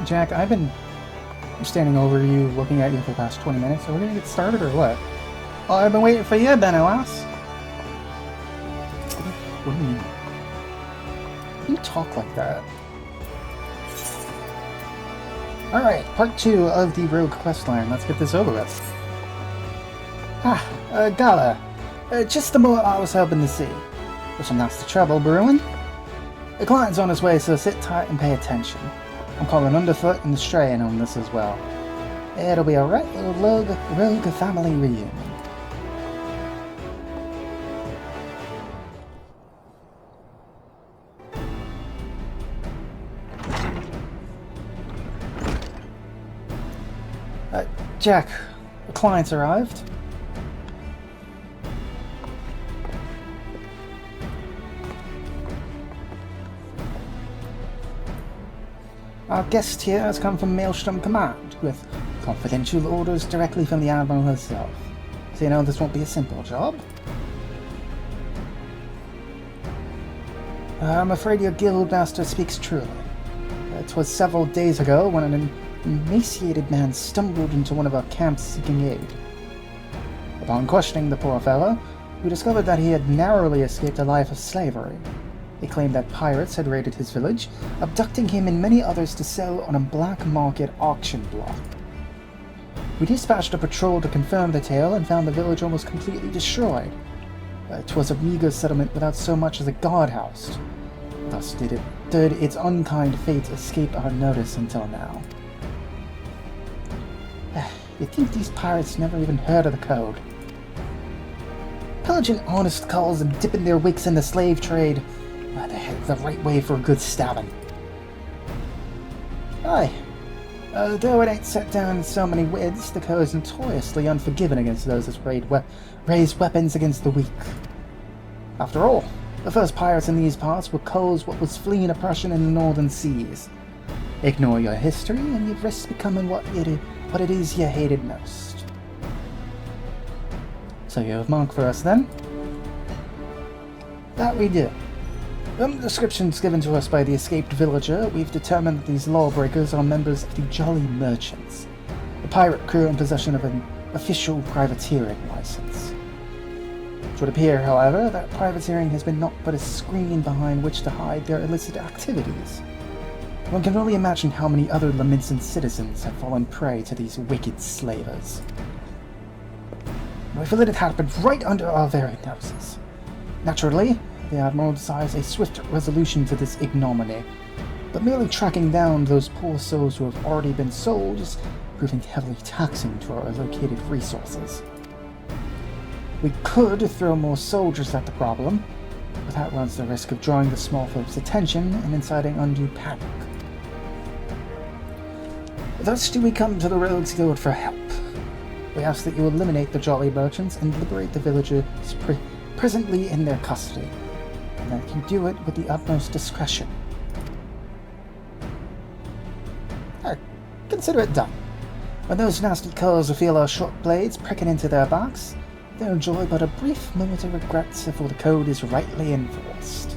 Jack, I've been standing over you, looking at you for the past 20 minutes. Are we gonna get started or what? Oh, I've been waiting for you, Ben, alas. What do you mean? You talk like that. Alright, part 2 of the Rogue questline. Let's get this over with. Gala. Just the more I was hoping to see. There's some nasty trouble brewing. The client's on his way, so sit tight and pay attention. I'm calling Underfoot and the Strayin on this as well. It'll be a right little rogue family reunion. Jack, the client's arrived. Our guest here has come from Maelstrom Command, with confidential orders directly from the Admiral herself. So you know this won't be a simple job. I'm afraid your guildmaster speaks truly. It was several days ago when an emaciated man stumbled into one of our camps seeking aid. Upon questioning the poor fellow, we discovered that he had narrowly escaped a life of slavery. He claimed that pirates had raided his village, abducting him and many others to sell on a black market auction block. We dispatched a patrol to confirm the tale and found the village almost completely destroyed. It was a meager settlement without so much as a guardhouse. Thus did its unkind fate escape our notice until now. You'd think these pirates never even heard of the code. Pillaging honest culls and dipping their wicks in the slave trade. The right way for a good stabbing. Aye. Though it ain't set down in so many words, the code is notoriously unforgiving against those that raise weapons against the weak. After all, the first pirates in these parts were culls what was fleeing oppression in the northern seas. Ignore your history, and you'd risk becoming what it is you hated most. So you have Monk for us, then? That we do. From the descriptions given to us by the escaped villager, we've determined that these lawbreakers are members of the Jolly Merchants, a pirate crew in possession of an official privateering license. It would appear, however, that privateering has been naught but a screen behind which to hide their illicit activities. One can only imagine how many other Lamenson citizens have fallen prey to these wicked slavers. We feel that it happened right under our very noses. Naturally, the Admiral desires a swift resolution to this ignominy, but merely tracking down those poor souls who have already been sold is proving heavily taxing to our allocated resources. We could throw more soldiers at the problem, but that runs the risk of drawing the small folks' attention and inciting undue panic. Thus do we come to the Rogues Guild for help. We ask that you eliminate the Jolly Merchants and liberate the villagers presently in their custody, and that you do it with the utmost discretion. Consider it done. When those nasty curs feel our short blades pricking into their backs, they'll enjoy but a brief moment of regret before the code is rightly enforced.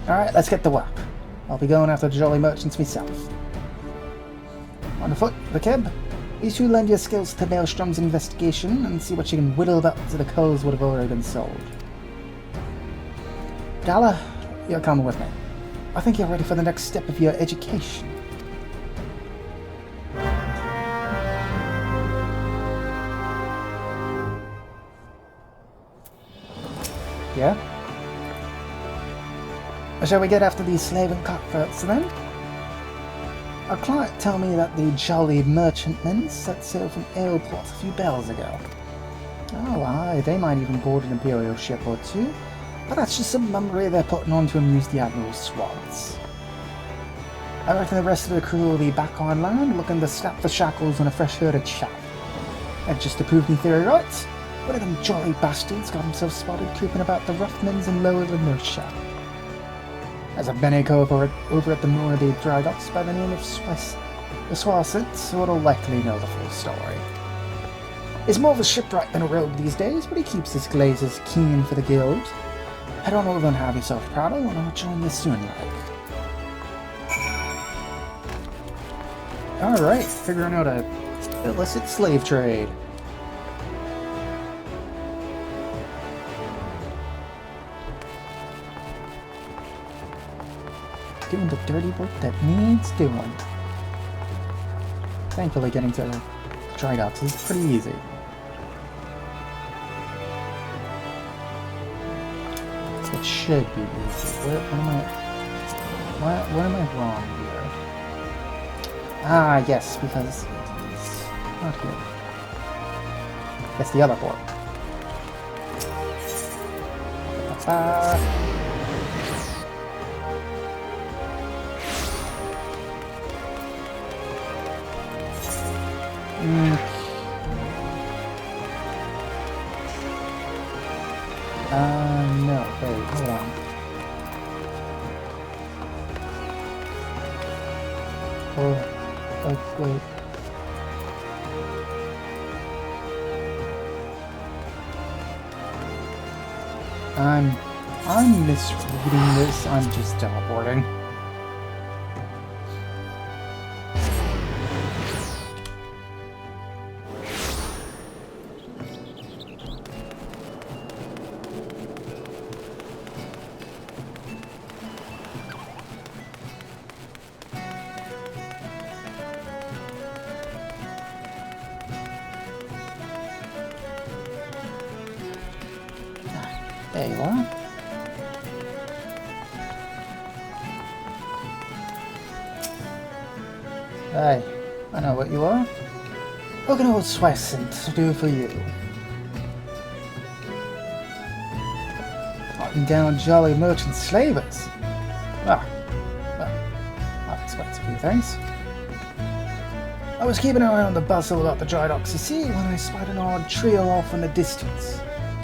Alright, let's get to work. I'll be going after the Jolly Merchants myself. On foot, the Kib. You two lend your skills to Maelstrom's investigation and see what you can whittle up to the culls would have already been sold. Gala, you're coming with me. I think you're ready for the next step of your education. Yeah? Shall we get after these slave and cutthroats then? Our client told me that the Jolly Merchantmen set sail from Aleport a few bells ago. Oh, aye, they might even board an Imperial ship or two, but that's just some mummery they're putting on to amuse the Admiral's swans. I reckon the rest of the crew will be back on land, looking to snap the shackles on a fresh herd of chaff. And just to prove me theory right, one of them jolly bastards got himself spotted creeping about the Roughmans in Lower Lemuria. There's a Benico over at the Normandy dry docks by the name of Swasset, so it'll likely know the full story. He's more of a shipwright than a rogue these days, but he keeps his glazes keen for the guild. Head on over and have yourself prattle, and I'll join you soon, like. Alright, figuring out a illicit slave trade. Doing the dirty work that needs doing. Thankfully, getting to dry docks is pretty easy. It should be easy. What am I wrong here? Ah, yes, because it's not here. It's the other port. No, wait, hold on. Oh, wait. I'm misreading this. I'm just teleporting. There you are. Hey, I know what you are. What can old Swissant do for you? Hunting down jolly merchant slavers. Well, I'll expect a few things. I was keeping an eye on the bustle about the dry docks, you see, when I spied an odd trio off in the distance.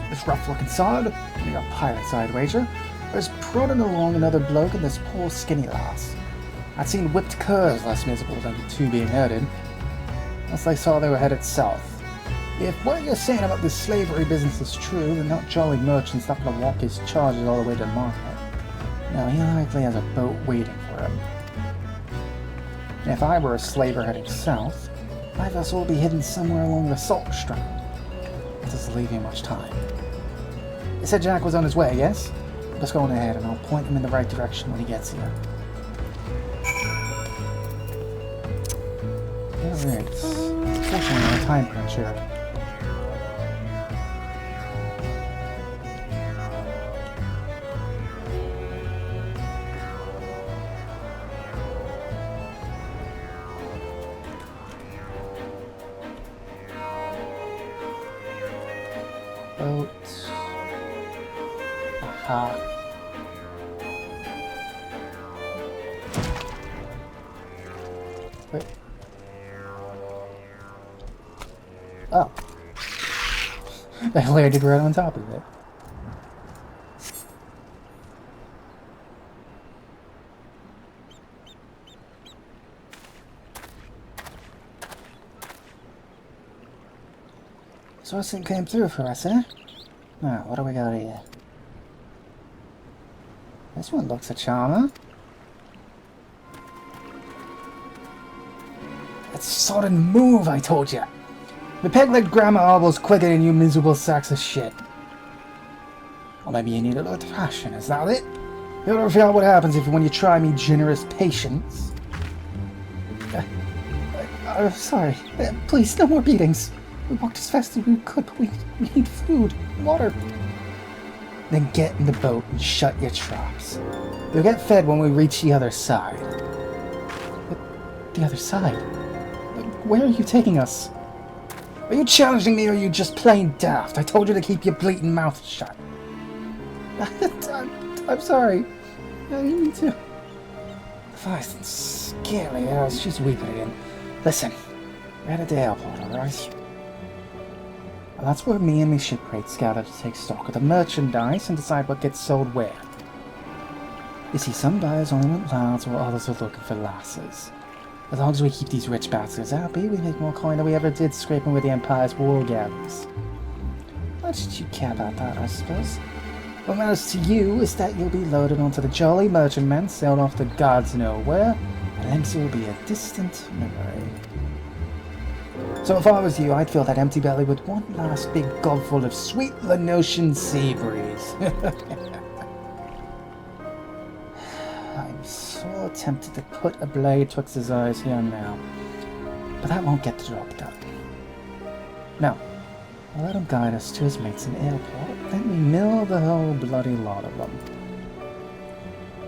This rough-looking sod, only a pirate side wager, was prodding along another bloke and this poor skinny lass. I'd seen whipped curs less miserable than the two being herded. Once they saw they were headed south. If what you're saying about this slavery business is true, then that jolly merchant's not gonna walk his charges all the way to the market. No, he likely has a boat waiting for him. And if I were a slaver heading south, my vessel will be hidden somewhere along the salt strand. That doesn't leave you much time. You said Jack was on his way, yes? Just go on ahead and I'll point him in the right direction when he gets here. Alright. Unfortunately, on a time crunch here. Boat. Aha. Wait. Oh. I landed right on top of it. So this thing came through for us, eh? Now, what do we got here? This one looks a charmer. That sodden move, I told ya! The peg-legged grammar elbows quicker than you miserable sacks of shit. Or maybe you need a little thrashing, is that it? You'll never figure out what happens when you try me generous patience. Sorry. Please, no more beatings. We walked as fast as we could, but we need food, water. Then get in the boat and shut your traps. You'll get fed when we reach the other side. But the other side? Where are you taking us? Are you challenging me or are you just plain daft? I told you to keep your bleating mouth shut. I'm sorry. You need to. The fire's scary. I was just weeping again. Listen, we're at the airport, alright? And that's where me and my shipmates gather to take stock of the merchandise and decide what gets sold where. You see, some buyers only want lads while others are looking for lasses. As long as we keep these rich bastards happy, we make more coin than we ever did scraping with the Empire's wool gathers. Why should you care about that, I suppose? What matters to you is that you'll be loaded onto the jolly merchantman, sailed off to gods know where, Glimpse will be a distant memory. So if I was you, I'd fill that empty belly with one last big gobful of sweet Lenosian sea breeze. I'm so tempted to put a blade twixt his eyes here and now, but that won't get the job done. No, I'll let him guide us to his mates in the airport, then we mill the whole bloody lot of them.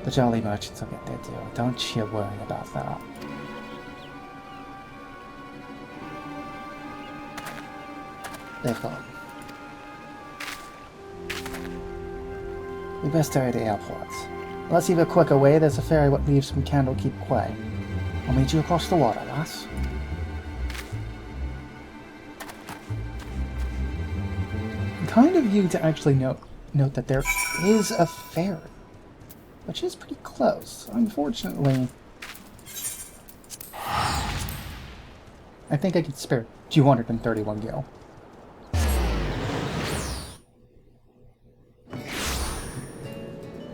The Jolly Merchants will get their deal, don't you worry about that. They've gone. We best hurry to the airport. Unless you've a quicker way, there's a ferry what leaves from Candlekeep Quay. I'll meet you across the water, lass. Kind of you to actually note that there is a ferry, which is pretty close. Unfortunately, I think I could spare 231 gil.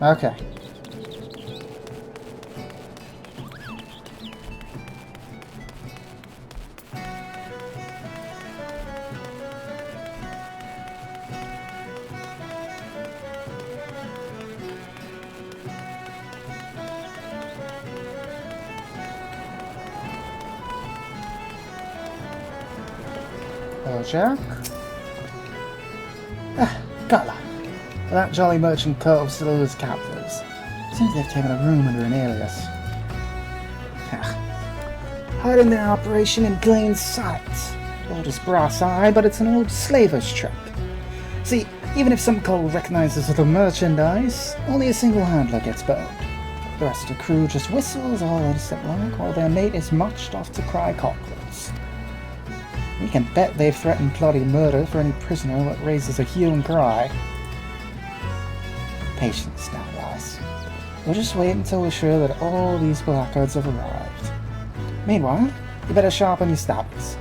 Okay. Hello, Jack. Gala. That Jolly Merchant Cove still has captives. Seems they've taken a room under an alias. Hiding their operation in plain sight. Old as brass eye, but it's an old slaver's trick. See, even if some coal recognizes the merchandise, only a single handler gets burned. The rest of the crew just whistles all innocent like while their mate is marched off to cry cocklers. We can bet they've threatened bloody murder for any prisoner that raises a hue and cry. Patience now, lass. We'll just wait until we're sure that all these blackguards have arrived. Meanwhile, you better sharpen your stabs.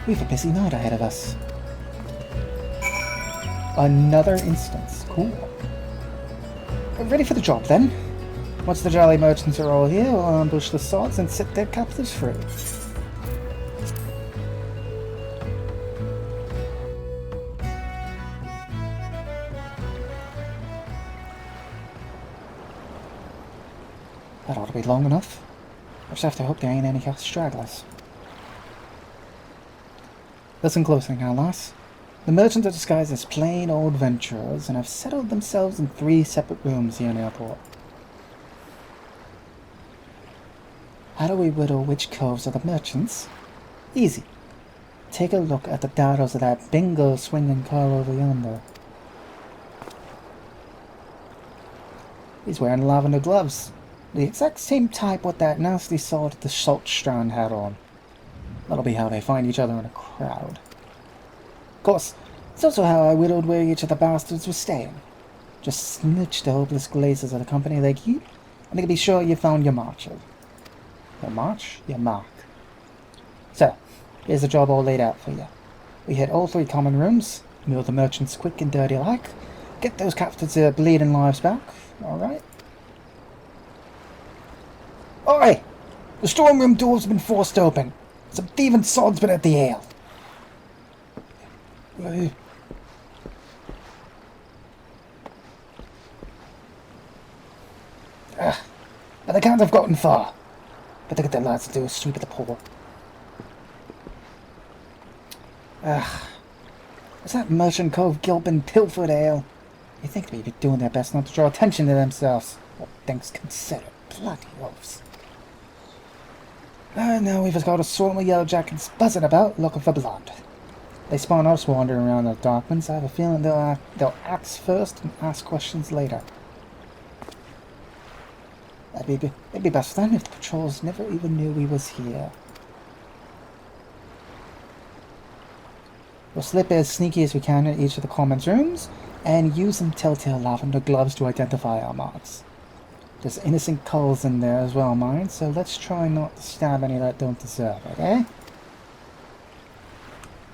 We've a busy night ahead of us. Another instance. Cool. Ready for the job, then? Once the Jolly Merchants are all here, we'll ambush the sods and set their captives free. That ought to be long enough. I just have to hope there ain't any stragglers. Listen closely now, lass. The merchants are disguised as plain old venturers and have settled themselves in 3 separate rooms here in the airport. How do we whittle which coves are the merchants? Easy. Take a look at the daughters of that bingo swinging car over yonder. He's wearing lavender gloves. The exact same type what that nasty salt the Saltstrand had on. That'll be how they find each other in a crowd. Of course, it's also how I whittled where each of the bastards was staying. Just snitch the hopeless glazes of the company they keep, and they can be sure you found your marcher. Your march? Your mark. So, here's the job all laid out for you. We hit all 3 common rooms, mill the merchants quick and dirty like, get those captives their bleeding lives back, alright? Oi! The storm room door's been forced open. Some thieving sod's been at the ale. But they can't have gotten far. Better get their lads to do a sweep of the pool. Was that Merchant Cove gulping pilfered ale? You think they'd be doing their best not to draw attention to themselves. All things considered. Bloody oafs. Now we've got a swarm of yellow jackets buzzing about looking for blood. They spawn us wandering around the darklands. I have a feeling they'll axe first and ask questions later. It'd be best then if the patrols never even knew we was here. We'll slip as sneaky as we can in each of the commons rooms and use some telltale lavender gloves to identify our marks. There's innocent culls in there as well, mind, so let's try not to stab any that don't deserve it, eh?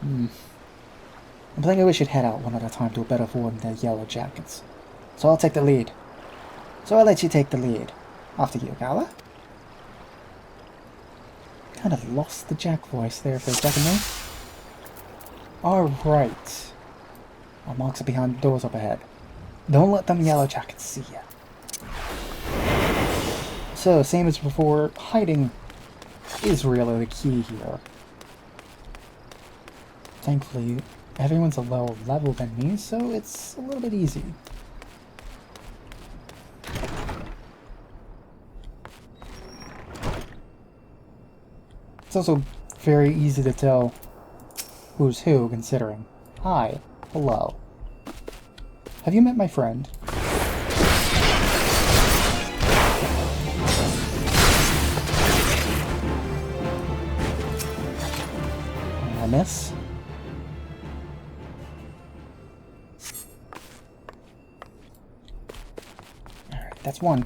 I'm thinking we should head out one at a time to a better ford than their yellow jackets. So I'll take the lead. So I'll let you take the lead. After you, Gala. Kind of lost the Jack voice there for a second there. Alright. Our marks are behind the doors up ahead. Don't let them yellow jackets see you. So, same as before, hiding is really the key here. Thankfully, everyone's a lower level than me, so it's a little bit easy. It's also very easy to tell who's who, considering. Hi. Hello. Have you met my friend? I miss? Alright, that's one.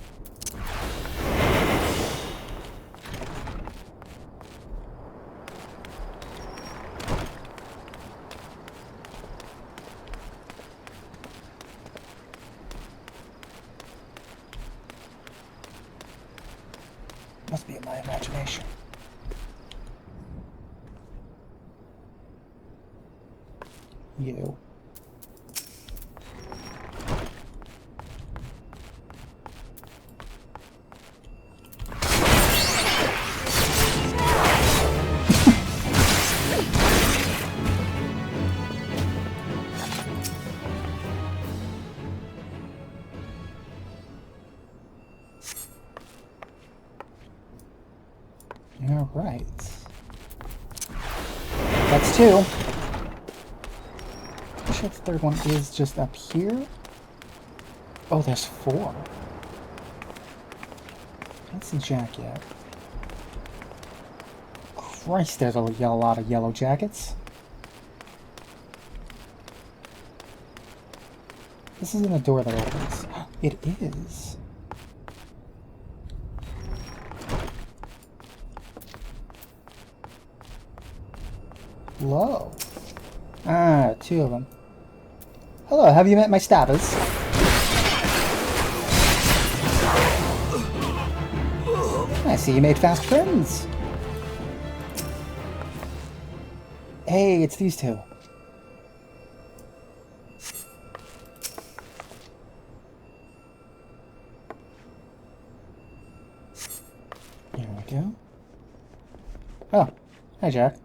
Must be in my imagination. You. All right. That's two. I'm sure the third one is just up here. Oh, there's four. Can't see Jack yet. Christ, there's a lot of yellow jackets. This isn't a door that opens. It is. Hello. Ah, two of them. Hello, have you met my stabbers? I see you made fast friends. Hey, it's these two. Here we go. Oh, hi Jack.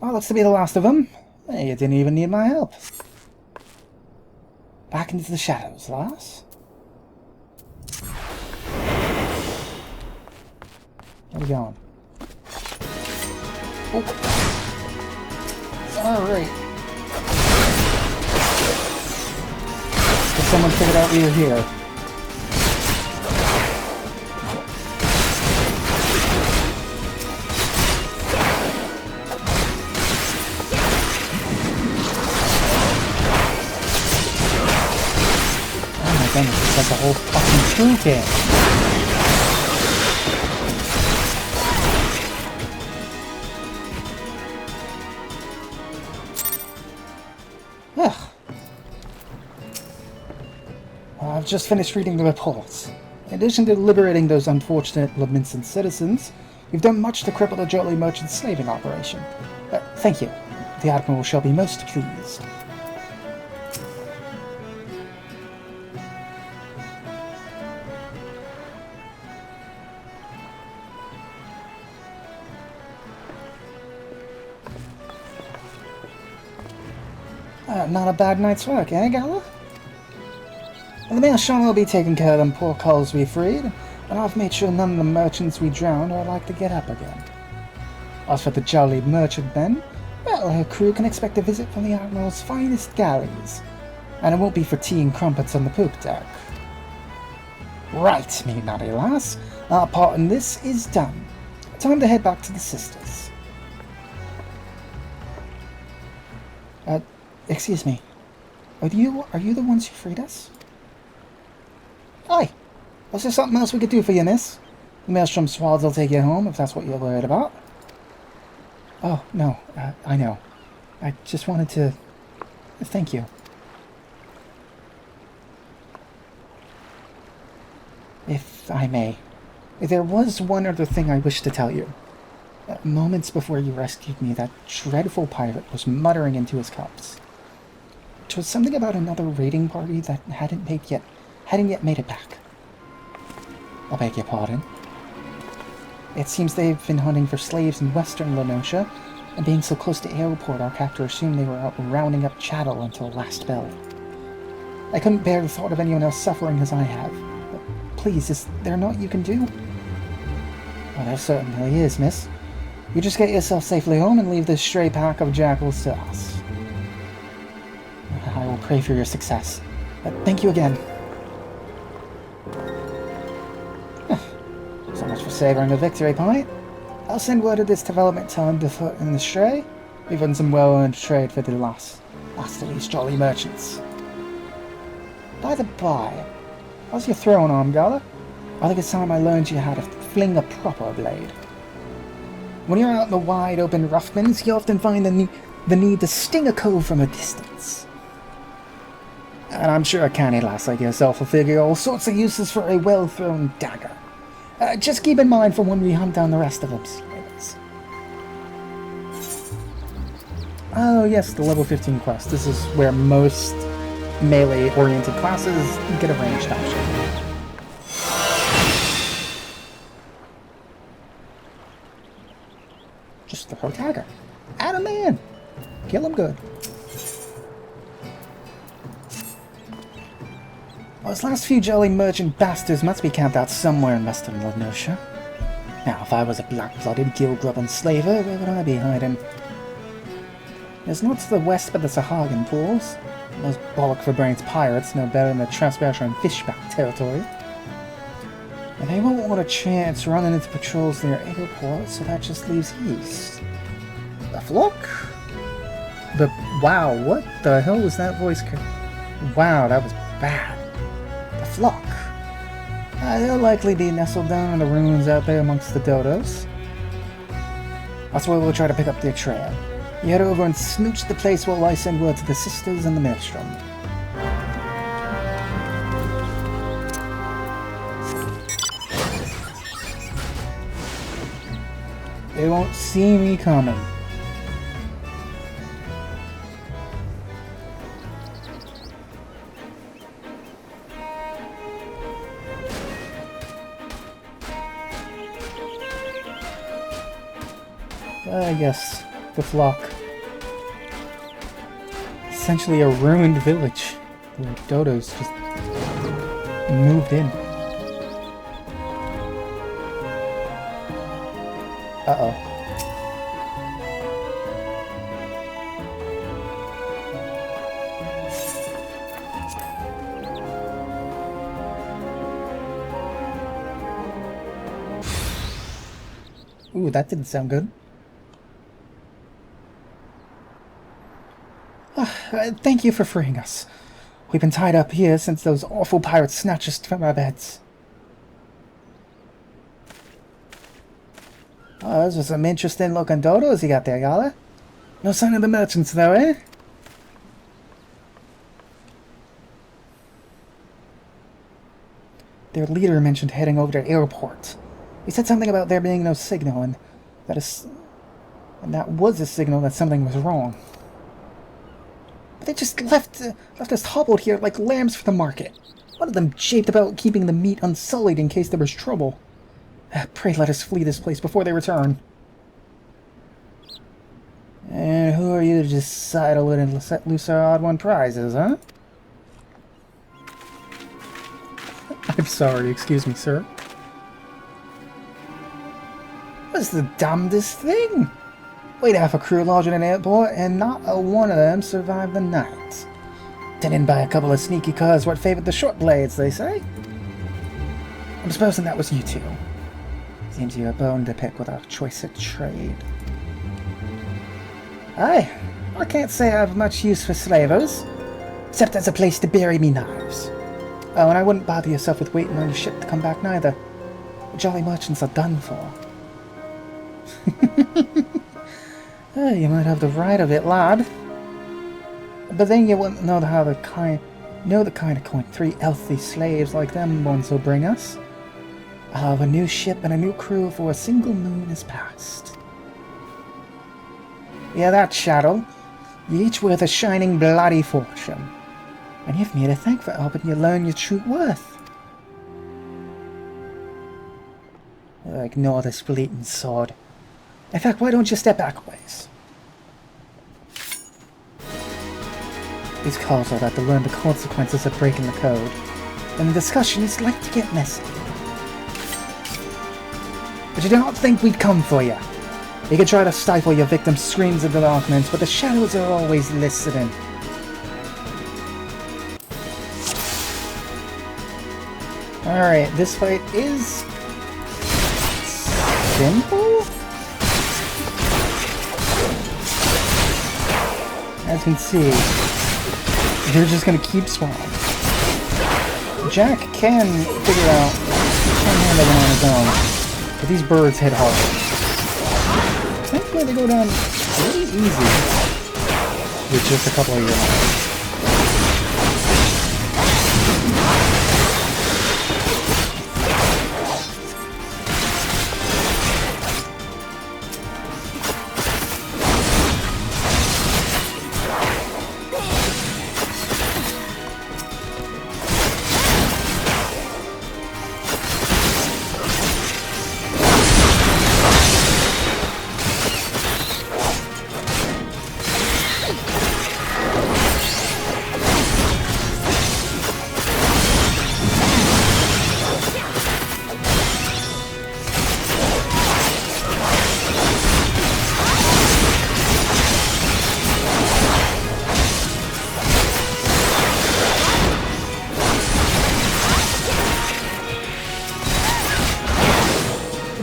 Well, looks to be the last of them. Hey, you didn't even need my help. Back into the shadows, lass. Where are we going? Oh. Alright. Did someone figure out we were here? It's like a whole fucking troop here. Ugh. Well, I've just finished reading the reports. In addition to liberating those unfortunate Leminson citizens, you've done much to cripple the Jolly Merchant slaving operation. Thank you. The Admiral shall be most pleased. Not a bad night's work, eh, Gala? The Merchant will be taking care of them poor culls we freed, and I've made sure none of the merchants we drowned are like to get up again. As for the Jolly Merchant men, well, her crew can expect a visit from the Admiral's finest galleys, and it won't be for tea and crumpets on the poop deck. Right, me naughty lass, our part in this is done. Time to head back to the sisters. Excuse me. Are you the ones who freed us? Aye. Was there something else we could do for you, miss? The Maelstrom Swads will take you home, if that's what you're worried about. Oh, no. I know. I just wanted to... Thank you. If I may. There was one other thing I wish to tell you. Moments before you rescued me, that dreadful pirate was muttering into his cups. It was something about another raiding party that hadn't yet made it back. I beg your pardon. It seems they've been hunting for slaves in western Lenosha, and being so close to airport, our captor assumed they were out rounding up chattel until last bell. I couldn't bear the thought of anyone else suffering as I have. But please, is there naught you can do? Well, there certainly is, miss. You just get yourself safely home and leave this stray pack of jackals to us. I will pray for your success. Thank you again. So much for savoring the victory point. I'll send word of this development time to foot in the stray. We've done some well-earned trade for the last of these jolly merchants. By the by, how's your throwing arm, Gala? I think it's time I learned you how to fling a proper blade. When you're out in the wide open roughlands, you often find the need to sting a cove from a distance. And I'm sure a canny lass like yourself will figure all sorts of uses for a well-thrown dagger. Just keep in mind for when we hunt down the rest of them slavers. Oh yes, the level 15 quest. This is where most melee-oriented classes get a ranged option. Just throw a dagger. At a man! Kill him good. Those last few jolly merchant bastards must be camped out somewhere in western Lenosha. Now, if I was a black-blooded, gill-grubbing slaver, where would I be hiding? There's not to the west but the Sahagan pools. Those bollock-for-brains pirates know better than the Transpersia and Fishback territory. And they won't want a chance running into patrols near airport, so that just leaves east. The flock? Wow, what the hell was that voice? Wow, that was bad. The flock. They'll likely be nestled down in the ruins out there amongst the dodos. That's where we'll try to pick up their trail. You head over and snooch the place while I send word to the sisters and the maelstrom. They won't see me coming. Yes, the flock. Essentially a ruined village where dodos just moved in. Uh-oh. Ooh, that didn't sound good. Thank you for freeing us. We've been tied up here since those awful pirates snatched us from our beds. Oh, those are some interesting looking dodos you got there, Yala. No sign of the merchants though, eh? Their leader mentioned heading over to airport. He said something about there being no signal, and that was a signal that something was wrong. But they just left us hobbled here like lambs for the market. One of them japed about keeping the meat unsullied in case there was trouble. Pray let us flee this place before they return. And who are you to decide a little set loose our odd-won prizes, huh? I'm sorry, excuse me, sir. What's the damnedest thing? We'd have a crew lodged in an airport, and not a one of them survived the night. Done in by a couple of sneaky curs what favored the short blades, they say. I'm supposing that was you two. Seems you a bone to pick with our choice of trade. Aye, I can't say I have much use for slavers, except as a place to bury me knives. Oh, and I wouldn't bother yourself with waiting on your ship to come back neither. The jolly merchants are done for. Oh, you might have the right of it, lad. But then you wouldn't know the kind of coin 3 healthy slaves like them ones will bring us. I'll have a new ship and a new crew before a single moon is passed. Yeah, that, Shadow. You're each worth a shining bloody fortune. And you've me to thank for helping you learn your true worth. Ignore this bleeding sword. In fact, why don't you step back a ways? These calls are that to learn the consequences of breaking the code, and the discussion is like to get messy. But you do not think we'd come for you. You can try to stifle your victim's screams of the darkness, but the shadows are always listening. Alright, this fight is simple? As you can see, they're just gonna keep swallowing. Jack can figure out, can handle them on his own, but these birds hit hard. Thankfully they go down pretty easy with just a couple of your knives.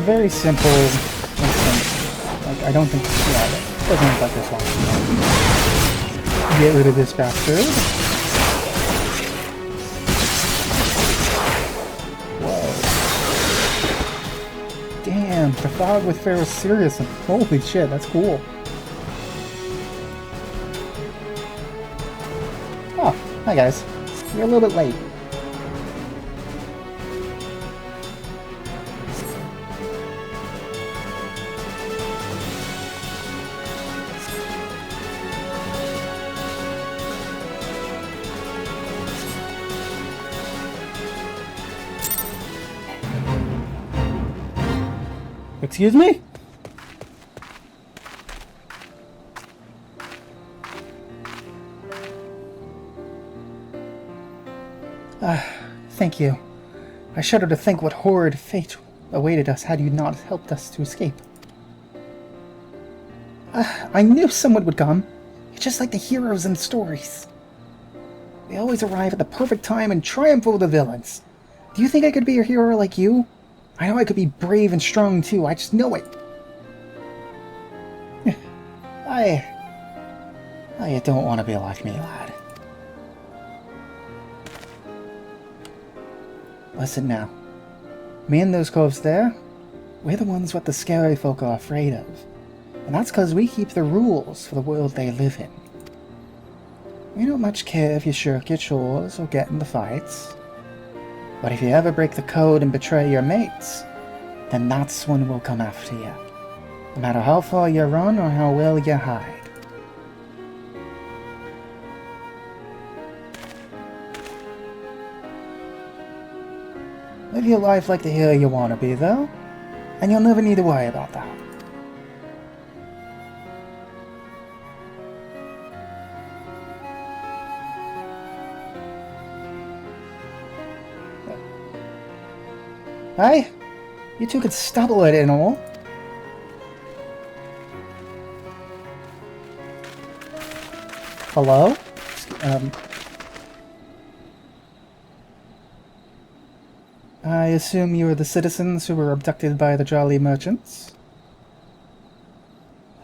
Very simple and like, I don't think, yeah, it doesn't look like this one. Get rid of this bastard. Whoa. Damn, the fog with Pharaoh's serious and holy shit, that's cool. Oh, hi guys. You're a little bit late. Excuse me? Thank you. I shudder to think what horrid fate awaited us had you not helped us to escape. I knew someone would come. You're just like the heroes in stories. They always arrive at the perfect time and triumph over the villains. Do you think I could be a hero like you? I know I could be brave and strong too, I just know it. I don't want to be like me, lad. Listen now. Me and those coves there, we're the ones what the scary folk are afraid of. And that's because we keep the rules for the world they live in. We don't much care if you shirk your chores or get in the fights. But if you ever break the code and betray your mates, then that's when we'll come after you. No matter how far you run or how well you hide. Live your life like the hero you want to be, though, and you'll never need to worry about that. Hi? You two could stubble it and all. Hello? I assume you are the citizens who were abducted by the Jolly Merchants?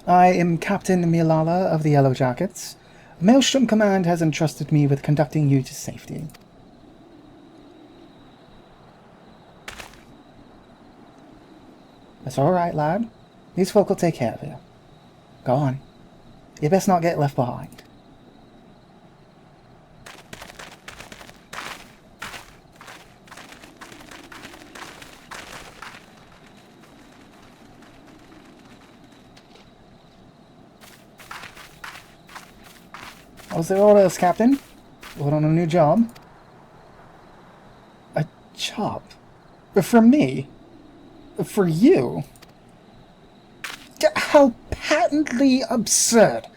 I am Captain Milala of the Yellow Jackets. Maelstrom Command has entrusted me with conducting you to safety. That's alright, lad. These folk will take care of you. Go on. You best not get left behind. What's the orders, Captain? What on a new job? A job? For me? For you? How patently absurd!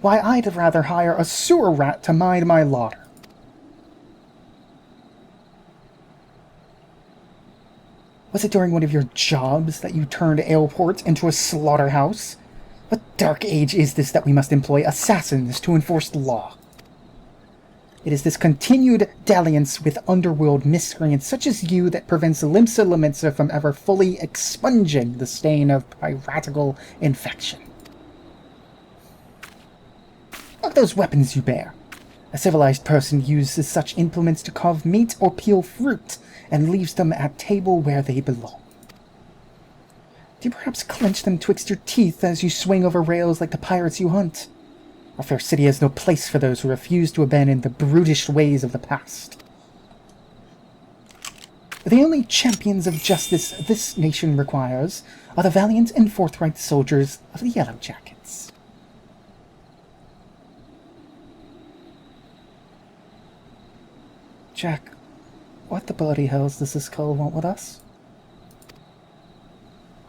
Why, I'd rather hire a sewer rat to mind my larder. Was it during one of your jobs that you turned Aleport into a slaughterhouse? What dark age is this that we must employ assassins to enforce the law? It is this continued dalliance with underworld miscreants such as you that prevents Limsa Laminsa from ever fully expunging the stain of piratical infection. Look at those weapons you bear. A civilized person uses such implements to carve meat or peel fruit, and leaves them at table where they belong. Do you perhaps clench them twixt your teeth as you swing over rails like the pirates you hunt? Our fair city has no place for those who refuse to abandon the brutish ways of the past. The only champions of justice this nation requires are the valiant and forthright soldiers of the Yellow Jackets. Jack, what the bloody hells does this cull want with us?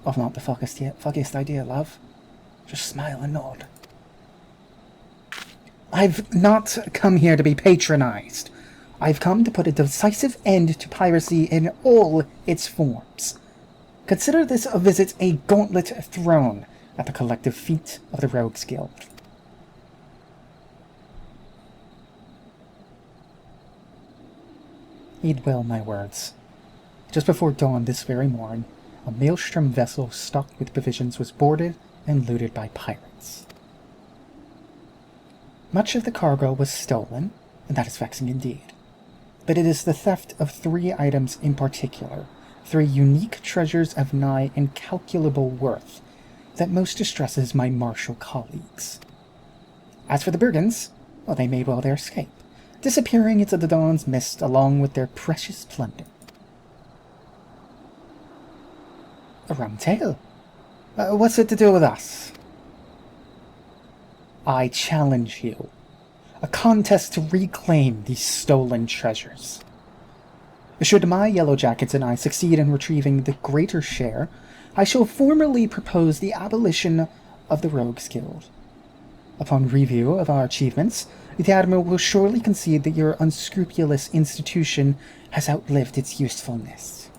I've not the foggiest idea, love. Just smile and nod. I've not come here to be patronized. I've come to put a decisive end to piracy in all its forms. Consider this a visit a gauntlet thrown at the collective feet of the Rogues Guild. Heed well my words. Just before dawn this very morn, a maelstrom vessel stocked with provisions was boarded and looted by pirates. Much of the cargo was stolen, and that is vexing indeed. But it is the theft of 3 items in particular, 3 unique treasures of nigh incalculable worth, that most distresses my martial colleagues. As for the brigands, well, they made well their escape, disappearing into the dawn's mist along with their precious plunder. A rum tale. What's it to do with us? I challenge you. A contest to reclaim these stolen treasures. Should my Yellow Jackets and I succeed in retrieving the greater share, I shall formally propose the abolition of the Rogues Guild. Upon review of our achievements, the Admiral will surely concede that your unscrupulous institution has outlived its usefulness.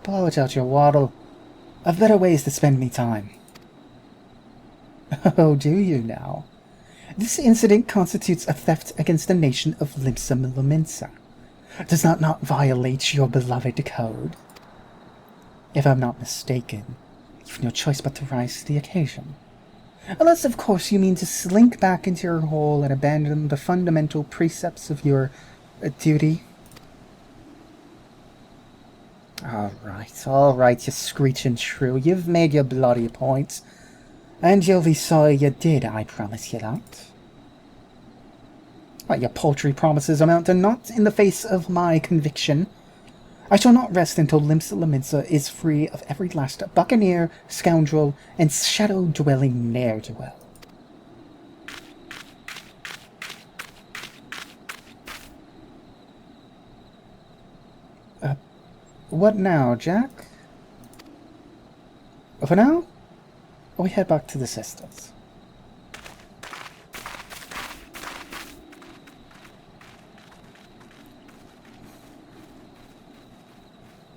Blow it out your waddle. I've better ways to spend me time. Oh, do you now? This incident constitutes a theft against the nation of Limsa Laminsa. Does that not violate your beloved code? If I'm not mistaken, you've no choice but to rise to the occasion. Unless, of course, you mean to slink back into your hole and abandon the fundamental precepts of your duty. All right, you screeching shrew. You've made your bloody point. And you'll be sorry you did, I promise you that. Your paltry promises amount to naught in the face of my conviction. I shall not rest until Limsa Laminsa is free of every last buccaneer, scoundrel, and shadow-dwelling ne'er-do-well. What now, Jack? For now, we head back to the sisters.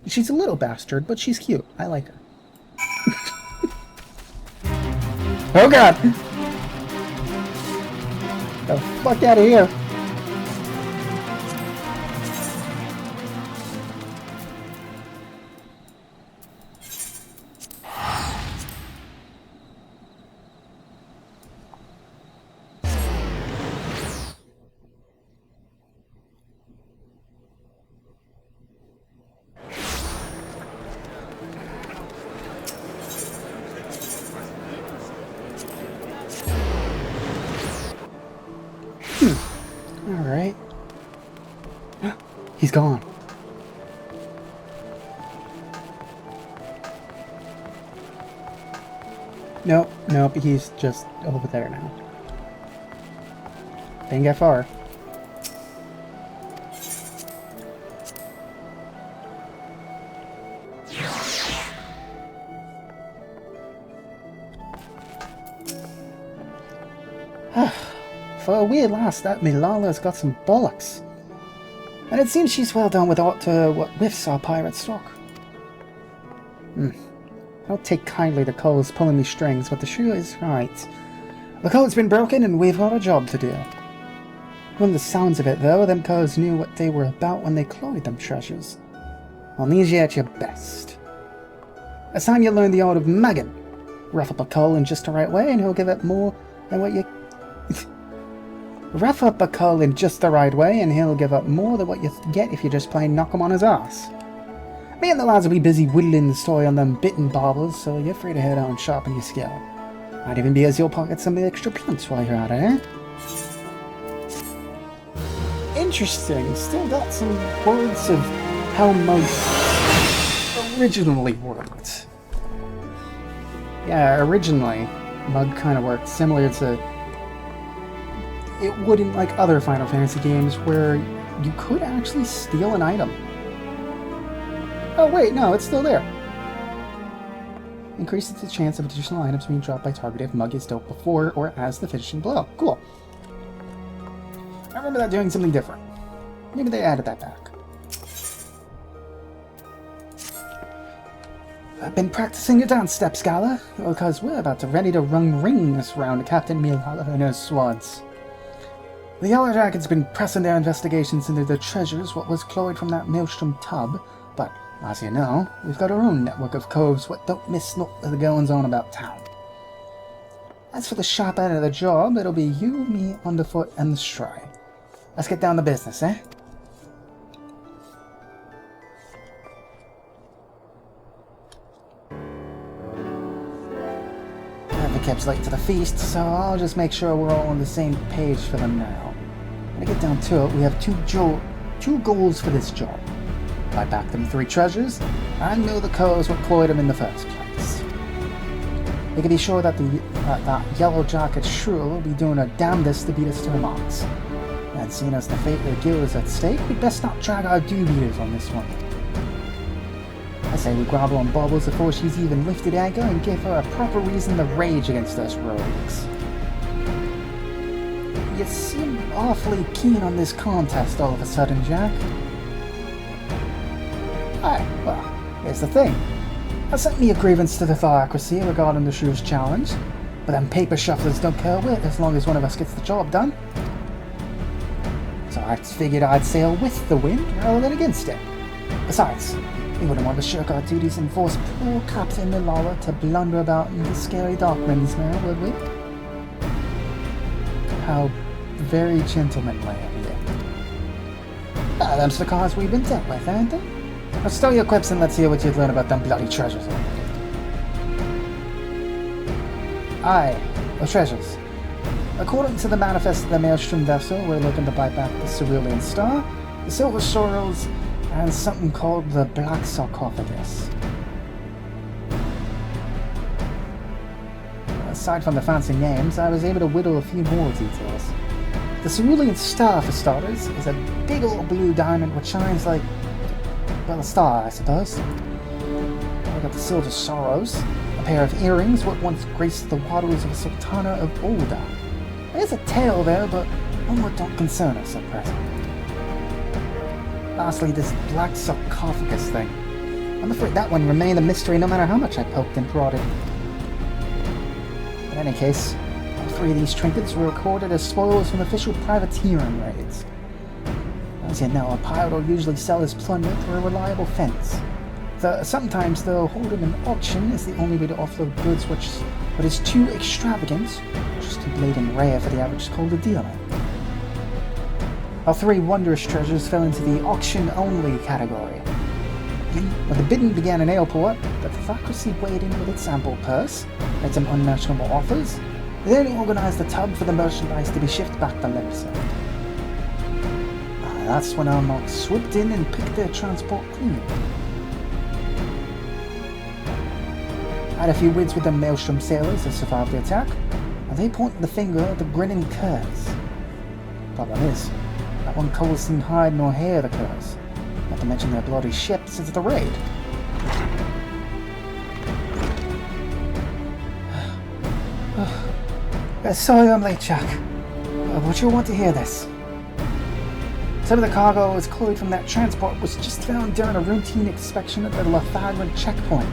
She's a little bastard, but she's cute. I like her. Oh god! The fuck out of here! Alright. He's gone. Nope, he's just over there now. Didn't get far. For a weird lass, that Milala's got some bollocks. And it seems she's well done with what whiffs our pirate stock. I don't take kindly to Cole's pulling me strings, but the shoe is right. The code's been broken and we've got a job to do. From the sounds of it, though, them codes knew what they were about when they cloyed them treasures. I'll need you at your best. It's time you learn the art of mugging. Rough up a Cole in just the right way and he'll give it more than what you... Rough up a Cole in just the right way and he'll give up more than what you get if you just plain knock him on his ass. Me and the lads will be busy whittling the story on them bitten barbers, so you're free to head out and sharpen your skill. Might even be as you'll pocket some of the extra plants while you're at it, eh? Interesting. Still got some words of how most originally worked. Yeah, originally, Mug kind of worked similar to... It wouldn't like other Final Fantasy games where you could actually steal an item. Oh wait, no, it's still there. Increases the chance of additional items being dropped by target if Mug is dealt before or as the finishing blow. Cool. I remember that doing something different. Maybe they added that back. I've been practicing your dance steps, Gala, because we're about to ready to run rings around Captain Milala and her squads. The Yellow Dragon's been pressing their investigations into the treasures what was cloyed from that Maelstrom tub, but as you know, we've got our own network of coves what don't miss not the goings-on about town. As for the sharp end of the job, it'll be you, me, Underfoot, and the Stray. Let's get down to business, eh? Kept late to the feast, so I'll just make sure we're all on the same page for them now. When I get down to it, we have two goals for this job. Buy back them 3 treasures, and know the codes what cloyed them in the first place. We can be sure that that yellow jacket shrew will be doing her damnedest to beat us to the marks. And seeing as the fate of the guild is at stake, we'd best not drag our do-beaters on this one. I say we grab her on Bubbles before she's even lifted anchor and give her a proper reason to rage against us rogues. You seem awfully keen on this contest all of a sudden, Jack. Aye, well, here's the thing. I sent me a grievance to the Thalaccracy regarding the Shrew's challenge, but them paper shufflers don't care a whit as long as one of us gets the job done. So I figured I'd sail with the wind rather than against it. Besides, we wouldn't want to shirk our duties and force poor Captain Milala to blunder about in the scary dark winds now, would we? How very gentlemanly of you. Ah, them's the cards we've been dealt with, ain't they? Now stow your quips and let's hear what you'd learn about them bloody treasures. Aye, the treasures. According to the manifest of the Maelstrom vessel, we're looking to buy back the Cerulean Star, the Silver Sorrels, and something called the Black Sarcophagus. Aside from the fancy names, I was able to whittle a few more details. The Cerulean Star, for starters, is a big old blue diamond which shines like, well, a star, I suppose. I got the Silver Sorrows, a pair of earrings what once graced the waters of Sultana of Ulda. There's a tale there, but one what don't concern us at present. Lastly, this Black Sarcophagus thing. I'm afraid that one remained a mystery no matter how much I poked and prodded. In any case, all 3 of these trinkets were recorded as spoils from official privateering raids. As you know, a pirate will usually sell his plunder through a reliable fence. Sometimes, though, holding an auction is the only way to offload goods which is too extravagant, just too blatant rare for the average Calder dealer. Our 3 wondrous treasures fell into the auction-only category. When the bidding began in Aleport, the Thalaccracy weighed in with its sample purse, made some unmentionable offers, then organized a tub for the merchandise to be shipped back to Lemsa. That's when our monks swooped in and picked their transport clean. Had a few words with the Maelstrom sailors that survived the attack, and they pointed the finger at the grinning curs. Problem is, not one coal seen hide nor hair the curs, not to mention their bloody ship since the raid. Sorry I'm late, Chuck, but you'll want to hear this. Some of the cargo was cloyed from that transport was just found during a routine inspection at the Latharan checkpoint.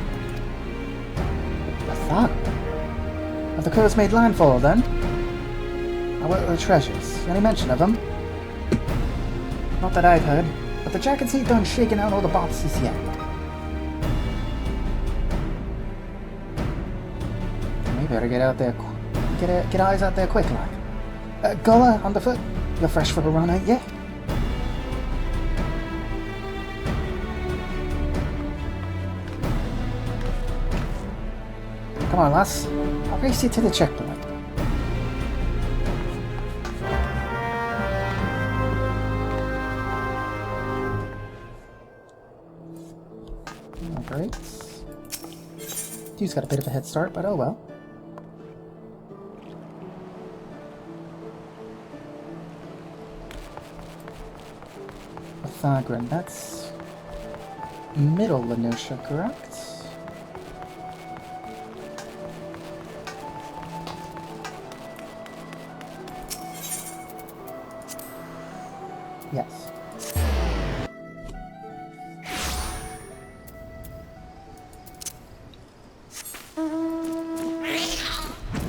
Latharan? Have the crews made landfall then? Now what are the treasures? Any mention of them? Not that I've heard, but the jackets ain't done shaking out all the boxes yet. We better get out there, get eyes out there quick, like. Gullah, underfoot, you're fresh for a run, ain't ya? Come on, lass. I'll race you to the checkpoint. Oh, great. Dude's got a bit of a head start, but oh well. Pythagorean, that's middle Lenosha, correct? Yes.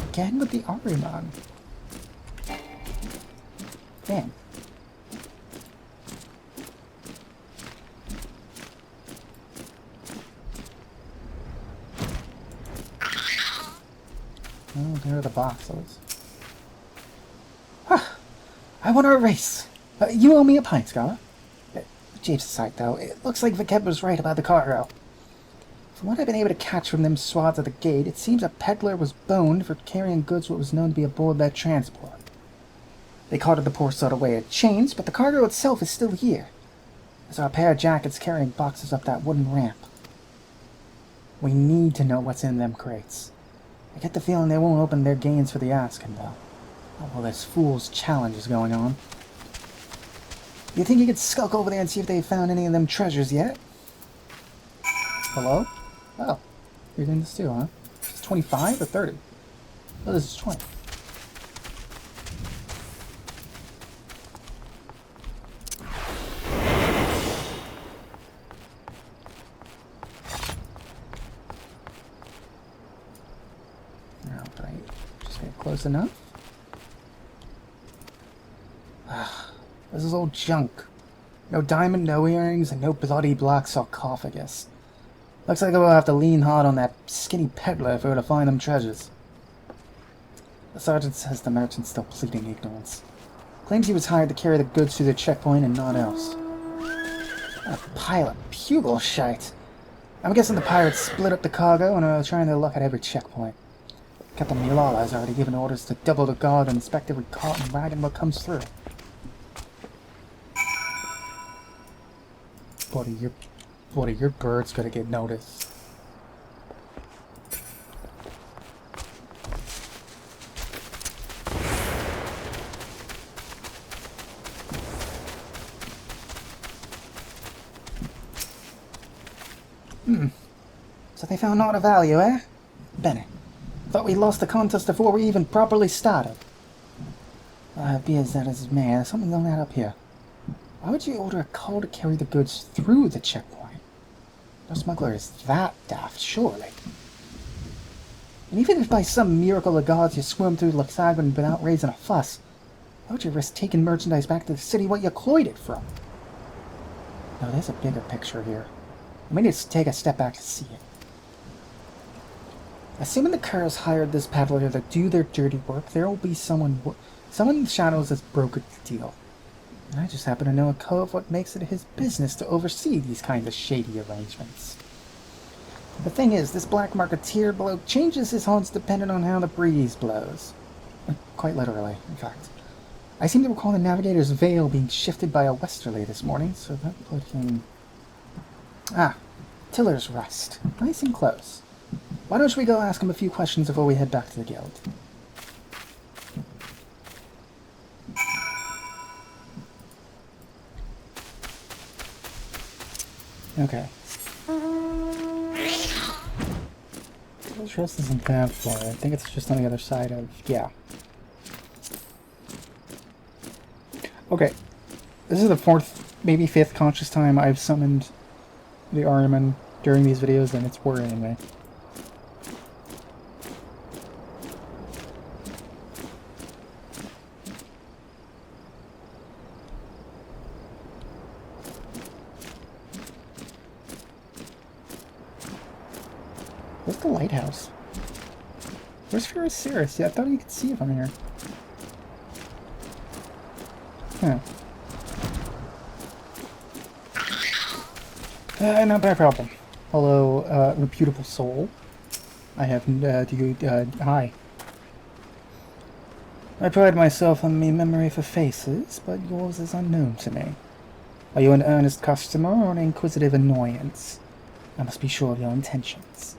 Again with the Ahriman. Damn. Oh, there are the boxes. Huh. I won our race. You owe me a pint, Scholar. Japes aside, though, it looks like Viket was right about the cargo. From what I've been able to catch from them swads at the gate, it seems a peddler was boned for carrying goods what was known to be aboard that transport. They carted the poor sort away at chains, but the cargo itself is still here. There's our pair of jackets carrying boxes up that wooden ramp. We need to know what's in them crates. I get the feeling they won't open their gains for the asking, though. Oh, well, this fool's challenge is going on. You think you could skulk over there and see if they found any of them treasures yet? Hello? Oh, you're doing this too, huh? It's 25 or 30? Oh, this is 20. Alright, just get close enough. This is all junk. No diamond, no earrings, and no bloody black sarcophagus. Looks like we'll have to lean hard on that skinny peddler if we were to find them treasures. The sergeant says the merchant's still pleading ignorance. Claims he was hired to carry the goods through the checkpoint and not else. What a pile of pugil shite. I'm guessing the pirates split up the cargo and are trying their luck at every checkpoint. Captain Milala has already given orders to double the guard and inspect every cart and wagon what comes through. Buddy, your bird's gonna get noticed. So they found naught of value, eh? Bennett. Thought we lost the contest before we even properly started. Be as that as may, there's something going on up here. Why would you order a car to carry the goods through the checkpoint? No smuggler is that daft, surely. And even if by some miracle of gods you swim through Latharan without raising a fuss, why would you risk taking merchandise back to the city what you cloyed it from? No, there's a bigger picture here. We need to take a step back to see it. Assuming the Kurs hired this peddler to do their dirty work, there will be someone in the shadows that's brokered the deal. And I just happen to know a cove what makes it his business to oversee these kinds of shady arrangements. The thing is, this black marketeer bloke changes his haunts depending on how the breeze blows. Quite literally, in fact. I seem to recall the navigator's veil being shifted by a westerly this morning, so that put him... Tiller's Rest. Nice and close. Why don't we go ask him a few questions before we head back to the guild? Okay. This rest isn't that far. I think it's just on the other side of... yeah. Okay. This is the fourth, maybe fifth conscious time I've summoned the Ahriman during these videos, and it's worrying me. Where's the lighthouse? Where's Ferriciris? Yeah, I thought you could see it from here. Huh. Not my problem. Hello, reputable soul. I have, hi. I pride myself on my memory for faces, but yours is unknown to me. Are you an earnest customer or an inquisitive annoyance? I must be sure of your intentions.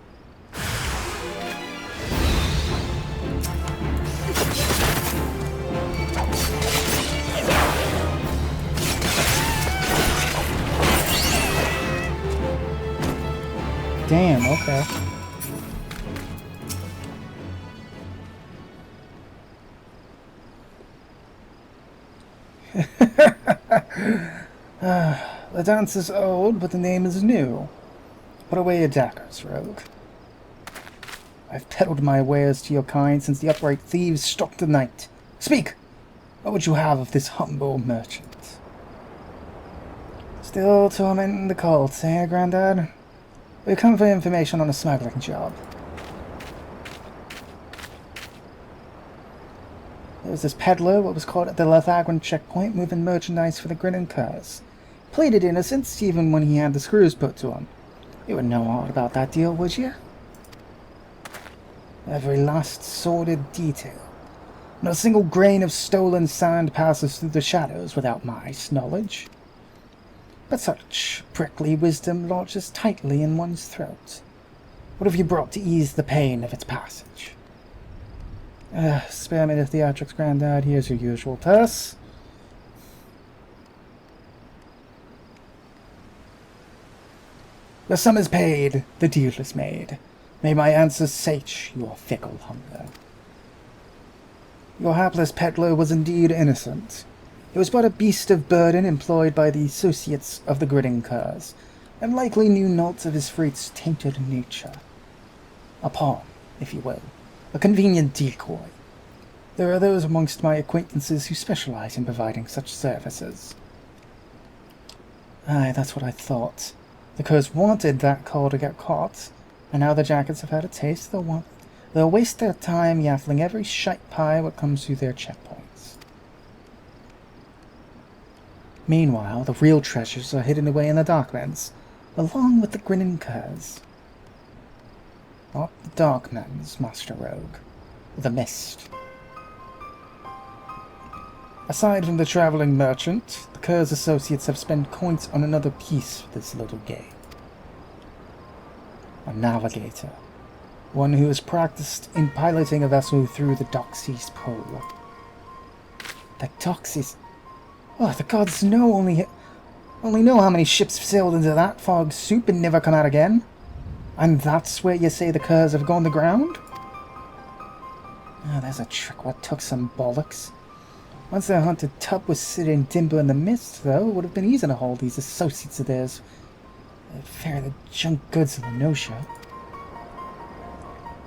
Damn, okay. The dance is old, but the name is new. Put away your daggers, rogue. I've peddled my wares to your kind since the upright thieves struck the night. Speak! What would you have of this humble merchant? Still tormenting the cult, eh, Grandad? We've come for information on a smuggling job. There was this peddler, what was caught at the Lethagran checkpoint, moving merchandise for the Grinning Curs. Pleaded innocence even when he had the screws put to him. You wouldn't know aught about that deal, would you? Every last sordid detail. Not a single grain of stolen sand passes through the shadows without my knowledge. But such prickly wisdom lodges tightly in one's throat. What have you brought to ease the pain of its passage? Spare me the theatrics, Grandad. Here's your usual purse. The sum is paid, the deal is made. May my answers sate your fickle hunger. Your hapless peddler was indeed innocent. He was but a beast of burden employed by the associates of the Grinning Curs, and likely knew naught of his freight's tainted nature. A pawn, if you will, a convenient decoy. There are those amongst my acquaintances who specialize in providing such services. Aye, that's what I thought. The Curs wanted that call to get caught, and now the jackets have had a taste, they'll waste their time yaffling every shite pie what comes through their checkpoints. Meanwhile, the real treasures are hidden away in the Darklands, along with the Grinning Curs. Not the Darklands, Master Rogue. The Mist. Aside from the traveling merchant, the Curs associates have spent coins on another piece of this little game. A navigator. One who has practiced in piloting a vessel through the Doxy's Pole. The Doxy's... Oh, the gods know only know how many ships sailed into that fog soup and never come out again. And that's where you say the Curs have gone to ground? Oh, there's a trick what took some bollocks. Once their haunted tub was sitting timber in the mist, though, it would have been easy to hold these associates of theirs. They'd fare the junk goods of the no-show.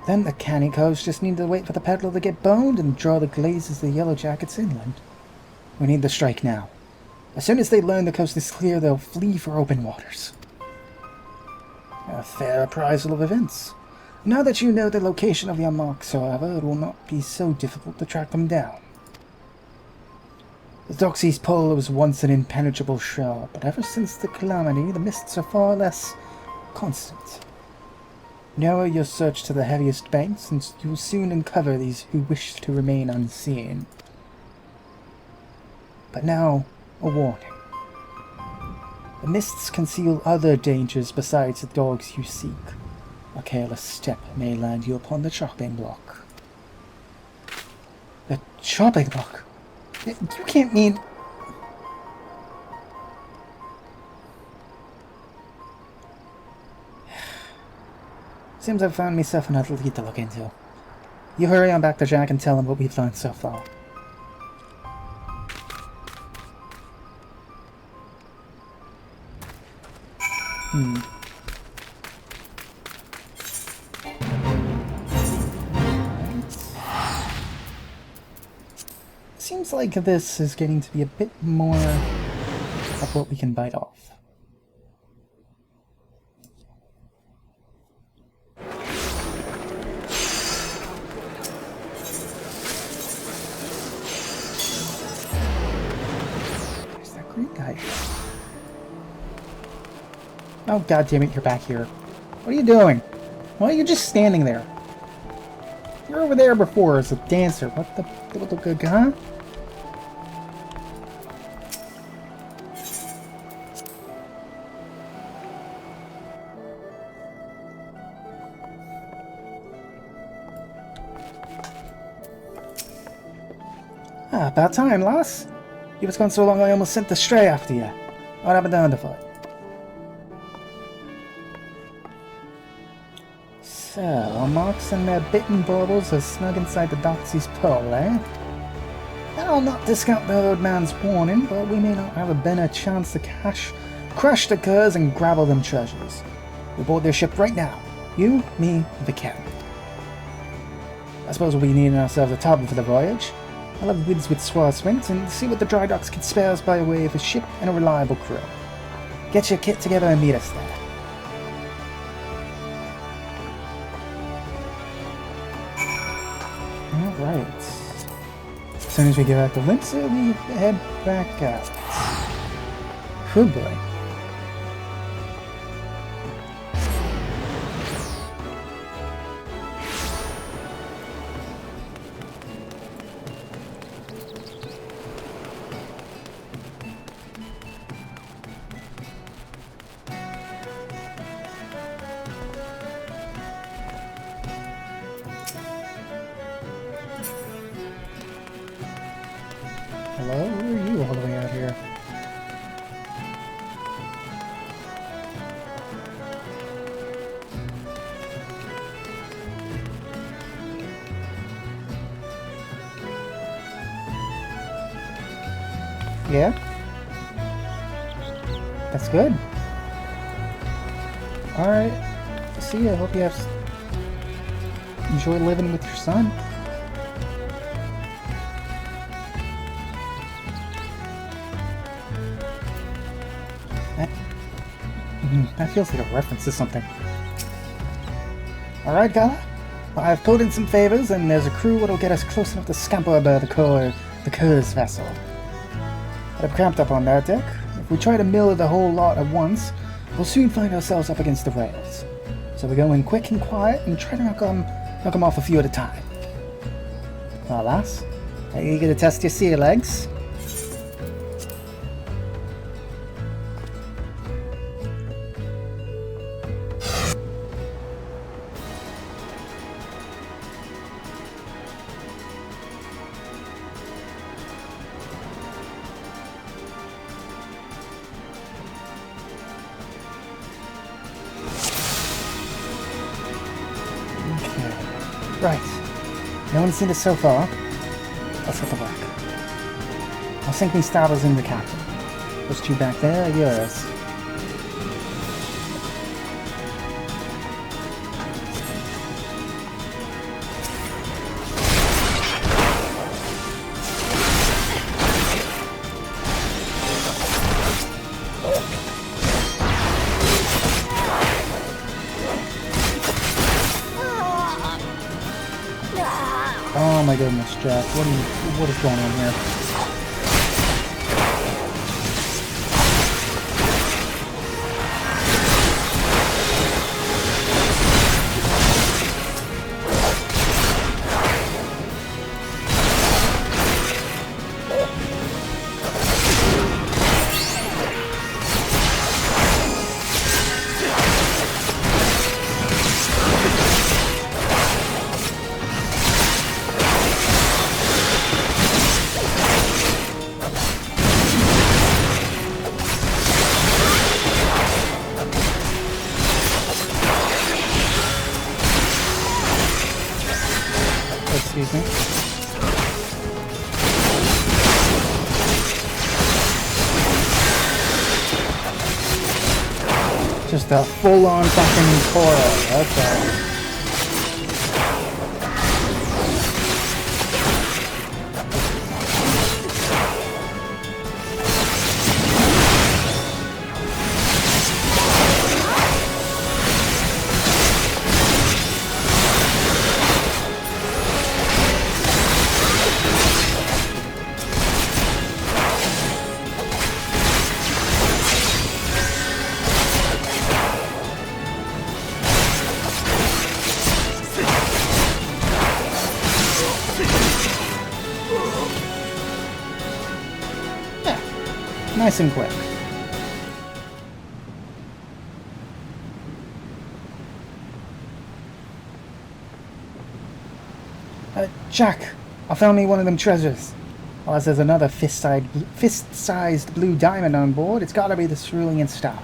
Then the canny coves just need to wait for the peddler to get boned and draw the glazes of the Yellow Jackets inland. We need the strike now. As soon as they learn the coast is clear, they'll flee for open waters. A fair appraisal of events. Now that you know the location of your marks, however, it will not be so difficult to track them down. The Doxy's Pole was once an impenetrable shore, but ever since the calamity, the mists are far less constant. Narrow your search to the heaviest banks, and you will soon uncover these who wish to remain unseen. But now, a warning. The mists conceal other dangers besides the dogs you seek. A A careless step may land you upon the chopping block. The chopping block? You can't mean... Seems I've found myself another lead to look into. You hurry on back to Jack and tell him what we've learned so far. Seems like this is getting to be a bit more of what we can bite off. There's that green guy. Oh, god damn it, you're back here. What are you doing? Why are you just standing there? You were over there before as a dancer. What the good, huh? Ah, about time, lass. You was gone so long I almost sent the stray after you. What happened down the foot? So, marks and their bitten baubles are snug inside the doxy's pole, eh? I'll not discount the old man's warning, but we may not have a better chance to crush the curs and grab all them treasures. We board their ship right now. You, me, the captain. I suppose we'll be needing ourselves a tub for the voyage. I'll have wids with Swarswint and see what the dry docks can spare us by way of a ship and a reliable crew. Get your kit together and meet us there. Alright. As soon as we get back to Windsor, we head back out. Oh boy. Hello? Who are you all the way out here? Yeah? That's good. Alright. See ya. Hope you have... enjoy living with your son. That feels like a reference to something. Alright, Gala. I've pulled in some favors, and there's a crew that'll get us close enough to scamper aboard the Cur's vessel. But I'm cramped up on that deck. If we try to mill the whole lot at once, we'll soon find ourselves up against the rails. So we go in quick and quiet and try to knock 'em off a few at a time. Well, lass, are you eager to test your sea legs? Right. No one's seen us so far. Let's get to work. I'll sink me starboards in the captain. Those two back there are yours. Oh my goodness, Jack. What is going on here? Just a full-on fucking coral. Okay. Nice and quick. Jack, I found me one of them treasures. Well, as there's another fist-sized blue diamond on board, it's gotta be the cerulean star.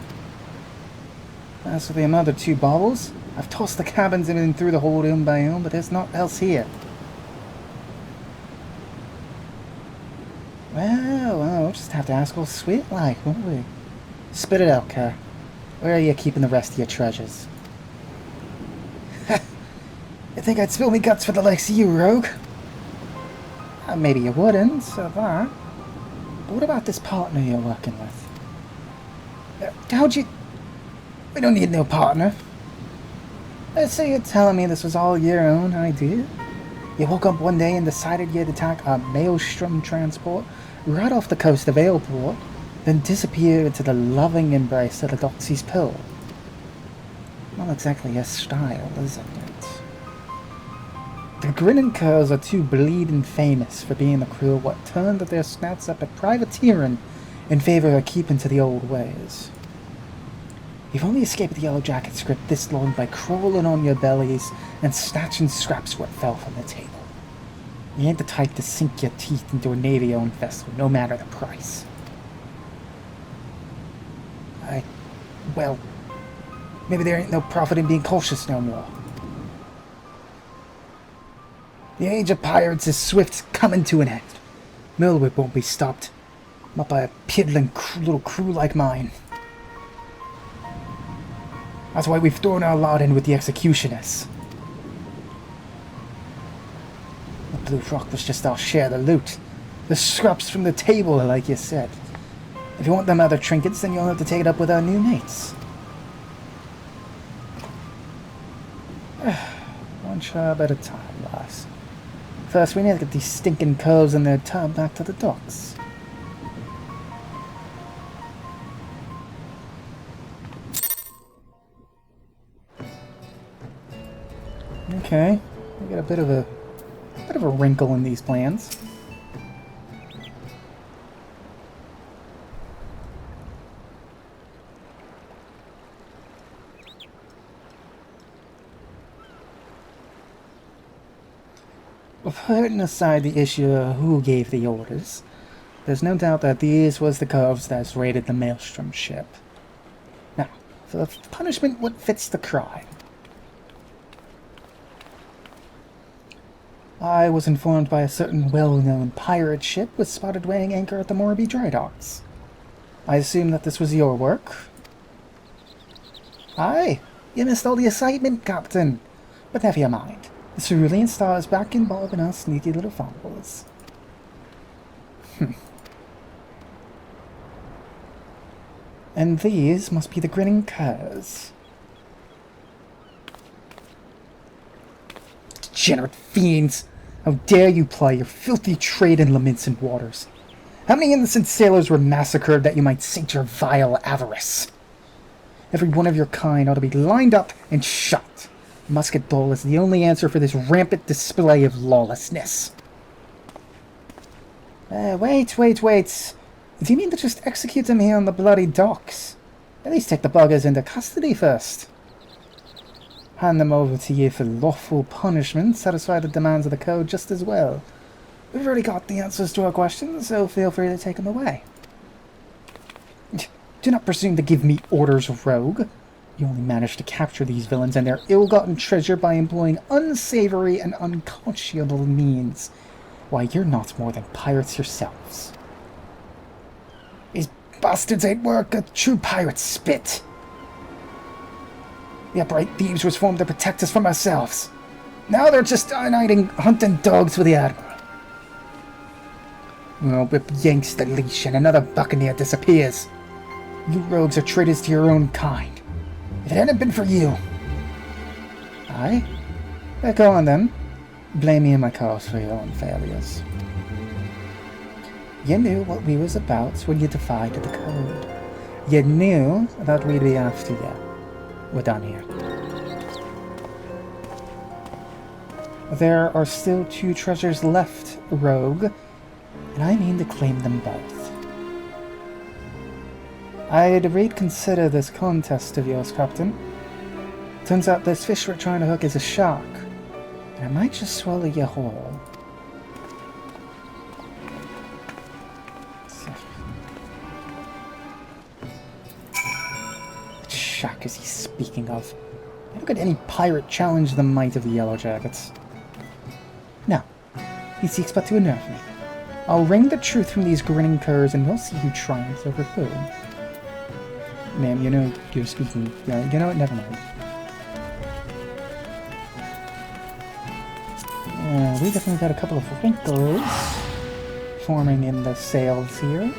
As for the other two baubles, I've tossed the cabins in and through the whole room biome, but there's naught else here. Well, we'll just have to ask old Sweet like, won't we? Spit it out, Kerr. Where are you keeping the rest of your treasures? You think I'd spill me guts for the likes of you, rogue? Maybe you wouldn't, so that. But what about this partner you're working with? How'd you... We don't need no partner. Let's say you're telling me this was all your own idea. You woke up one day and decided you'd attack a maelstrom transport right off the coast of Aleport, then disappear into the loving embrace of the Doxy's pill. Not exactly your style, isn't it? The Grinning Curs are too bleeding famous for being the crew what turned their snouts up at privateering in favor of keeping to the old ways. You've only escaped the Yellow Jacket script this long by crawling on your bellies and snatching scraps what fell from the table. You ain't the type to sink your teeth into a Navy-owned vessel, no matter the price. Well, maybe there ain't no profit in being cautious no more. The age of pirates is swift coming to an end. Millward won't be stopped, not by a piddling little crew like mine. That's why we've thrown our lot in with the executioners. The Blue Rock was just our share of the loot. The scraps from the table, like you said. If you want them other trinkets, then you'll have to take it up with our new mates. One job at a time, lass. First, we need to get these stinking curs and their tub back to the docks. Okay, we got a bit of a wrinkle in these plans. Putting aside the issue of who gave the orders, there's no doubt that these was the curves that raided the Maelstrom ship. Now, for the punishment, what fits the crime? I was informed by a certain well-known pirate ship was spotted weighing anchor at the Morby dry docks. I assume that this was your work? Aye, you missed all the excitement, Captain. But never you mind. The Cerulean Star is back involved in our sneaky little fumbles. And these must be the Grinning Curs. Degenerate fiends! How dare you ply your filthy trade in Lamentsant waters? How many innocent sailors were massacred that you might sate your vile avarice? Every one of your kind ought to be lined up and shot. Musket ball is the only answer for this rampant display of lawlessness. Wait. Do you mean to just execute them here on the bloody docks? At least take the buggers into custody first. Hand them over to you for lawful punishment, satisfy the demands of the code just as well. We've already got the answers to our questions, so feel free to take them away. Do not presume to give me orders, rogue. You only managed to capture these villains and their ill-gotten treasure by employing unsavory and unconscionable means. Why, you're not more than pirates yourselves. These bastards ain't work a true pirate's spit. The upright thieves was formed to protect us from ourselves. Now they're just unhiding hunting dogs for the Admiral. Well, Whip yanks the leash and another buccaneer disappears. You rogues are traitors to your own kind. If it hadn't been for you... Aye? Go on then. Blame me and my cause for your own failures. You knew what we was about when you defied the code. You knew that we'd be after you. We're done here. There are still 2 treasures left, rogue, and I mean to claim them both. I'd reconsider this contest of yours, Captain. Turns out this fish we're trying to hook is a shark, and I might just swallow you whole. What shark is he speaking of? How could any pirate challenge the might of the Yellow Jackets? No, he seeks but to unnerve me. I'll wring the truth from these grinning curs, and we'll see who triumphs over who. Ma'am, you know you're speaking. Yeah, you know what? Never mind. We definitely got a couple of wrinkles forming in the sails here.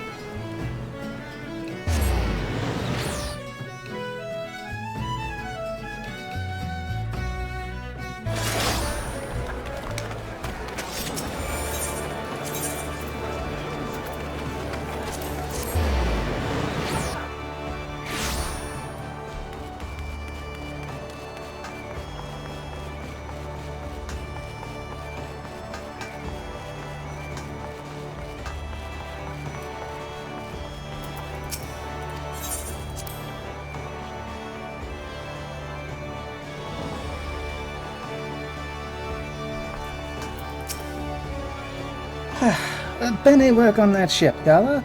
Benny, work on that ship, Della.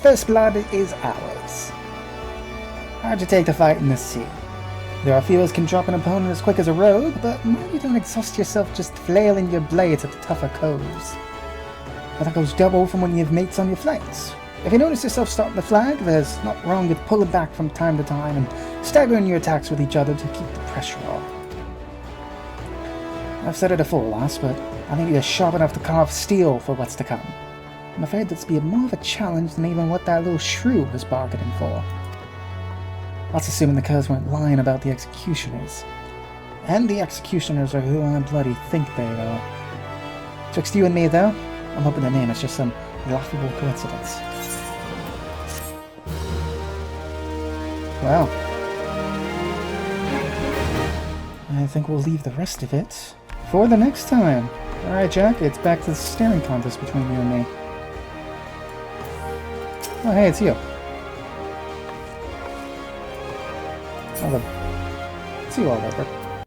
First blood is ours. Hard to take the fight in the sea. There are few as can drop an opponent as quick as a rogue, but mind you don't exhaust yourself just flailing your blades at the tougher coves. But that goes double from when you have mates on your flanks. If you notice yourself starting to flag, there's not wrong with pulling back from time to time and staggering your attacks with each other to keep the pressure on. I've said it before, lass, but I think you're sharp enough to carve steel for what's to come. I'm afraid that's be more of a challenge than even what that little shrew was bargaining for. That's assuming the curs weren't lying about the executioners. And the executioners are who I bloody think they are. Twixt you and me, though, I'm hoping the name is just some laughable coincidence. Well, I think we'll leave the rest of it for the next time. Alright, Jack, it's back to the staring contest between you and me. Oh, hey, it's you. Oh, it's you all over.